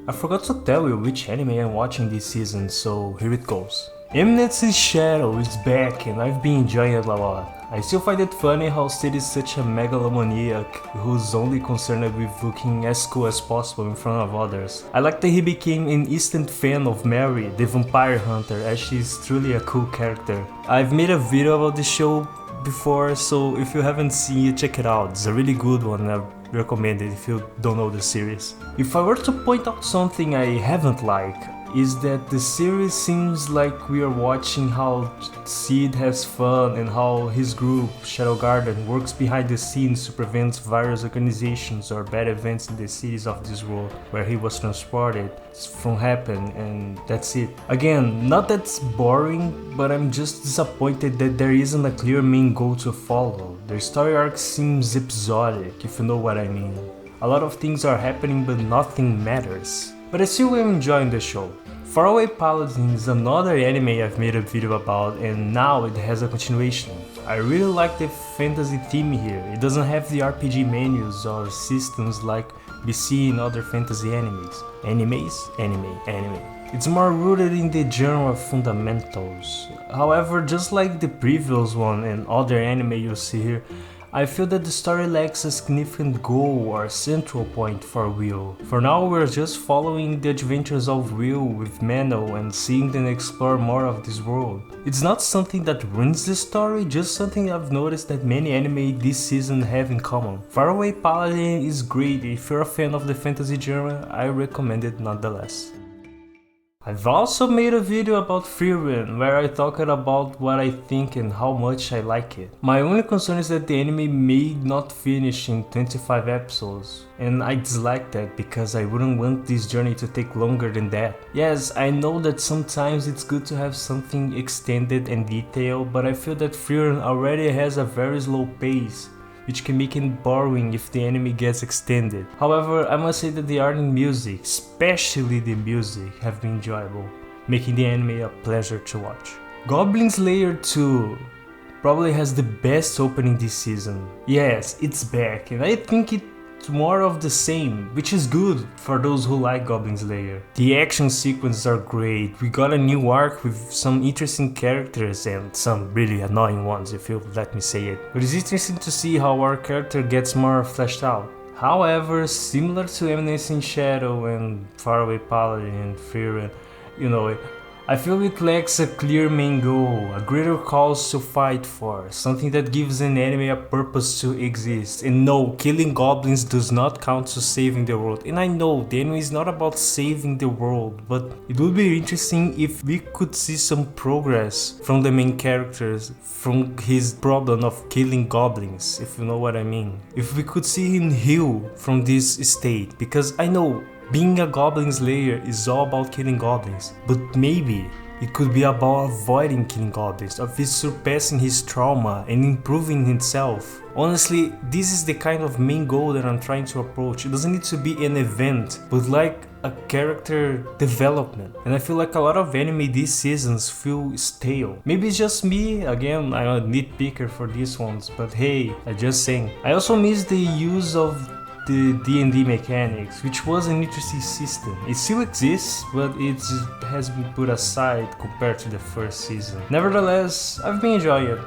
I forgot to tell you which anime I'm watching this season, so here it goes. Eminence in Shadow is back and I've been enjoying it a lot. I still find it funny how Sid is such a megalomaniac who's only concerned with looking as cool as possible in front of others. I like that he became an instant fan of Mary, the vampire hunter, as she's truly a cool character. I've made a video about this show before, so if you haven't seen it, check it out. It's a really good one. I recommend it if you don't know the series. If I were to point out something I haven't liked, is that the series seems like we are watching how Sid has fun and how his group, Shadow Garden, works behind the scenes to prevent various organizations or bad events in the cities of this world where he was transported from happen, and that's it. Again, not that's boring, but I'm just disappointed that there isn't a clear main goal to follow. The story arc seems episodic, if you know what I mean. A lot of things are happening but nothing matters. But I still am enjoying the show. Faraway Paladin is another anime I've made a video about and now it has a continuation. I really like the fantasy theme here. It doesn't have the RPG menus or systems like we see in other fantasy animes. Anime. It's more rooted in the genre fundamentals. However, just like the previous one and other anime you see here, I feel that the story lacks a significant goal or central point for Will. For now we're just following the adventures of Will with Mano and seeing them explore more of this world. It's not something that ruins the story, just something I've noticed that many anime this season have in common. Faraway Paladin is great. If you're a fan of the fantasy genre, I recommend it nonetheless. I've also made a video about Frieren where I talked about what I think and how much I like it. My only concern is that the anime may not finish in 25 episodes, and I dislike that because I wouldn't want this journey to take longer than that. Yes, I know that sometimes it's good to have something extended and detailed, but I feel that Frieren already has a very slow pace, which can make it boring if the anime gets extended. However, I must say that the art and music, especially the music, have been enjoyable, making the anime a pleasure to watch. Goblin Slayer 2 probably has the best opening this season. Yes, it's back, and I think it's more of the same, which is good for those who like Goblin Slayer. The action sequences are great, we got a new arc with some interesting characters and some really annoying ones if you let me say it. But it's interesting to see how our character gets more fleshed out. However, similar to Eminence in Shadow and Faraway Paladin and Frieren, I feel it lacks a clear main goal, a greater cause to fight for, something that gives an anime a purpose to exist. And no, killing goblins does not count to saving the world. And I know the anime is not about saving the world, but it would be interesting if we could see some progress from the main characters, from his problem of killing goblins, if you know what I mean. If we could see him heal from this state, because I know being a Goblin Slayer is all about killing goblins, but maybe it could be about avoiding killing goblins, of his surpassing his trauma and improving himself. Honestly, this is the kind of main goal that I'm trying to approach. It doesn't need to be an event, but like a character development. And I feel like a lot of anime these seasons feel stale. Maybe it's just me, again, I'm a nitpicker for these ones, but hey, I'm just saying. I also miss the use of the D&D mechanics, which was an interesting system. It still exists, but it has been put aside compared to the first season. Nevertheless, I've been enjoying it.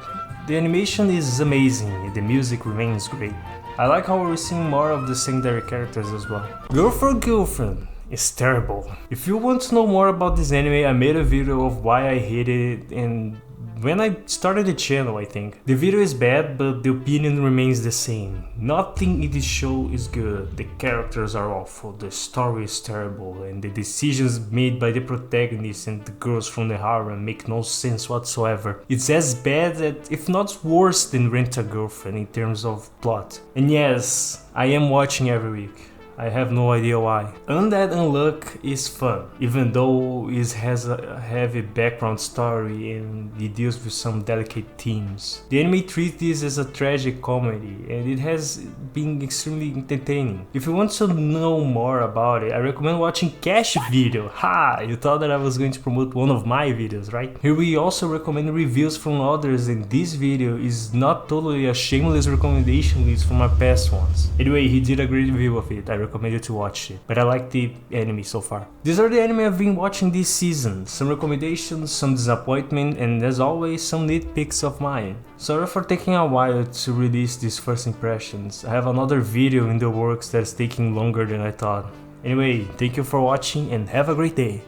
The animation is amazing and the music remains great. I like how we're seeing more of the secondary characters as well. Girlfriend is terrible. If you want to know more about this anime, I made a video of why I hated it and when I started the channel, I think. The video is bad, but the opinion remains the same. Nothing in this show is good, the characters are awful, the story is terrible, and the decisions made by the protagonist and the girls from the harem make no sense whatsoever. It's as bad, if not worse, than Rent a Girlfriend in terms of plot. And yes, I am watching every week. I have no idea why. Undead Unluck is fun, even though it has a heavy background story and it deals with some delicate themes. The anime treats this as a tragic comedy and it has been extremely entertaining. If you want to know more about it, I recommend watching Cash video. Ha! You thought that I was going to promote one of my videos, right? Here we also recommend reviews from others, and this video is not totally a shameless recommendation list from my past ones. Anyway, he did a great review of it. I recommend you to watch it, but I like the anime so far. These are the anime I've been watching this season, some recommendations, some disappointment, and as always some nitpicks of mine. Sorry for taking a while to release these first impressions, I have another video in the works that's taking longer than I thought. Anyway, thank you for watching and have a great day.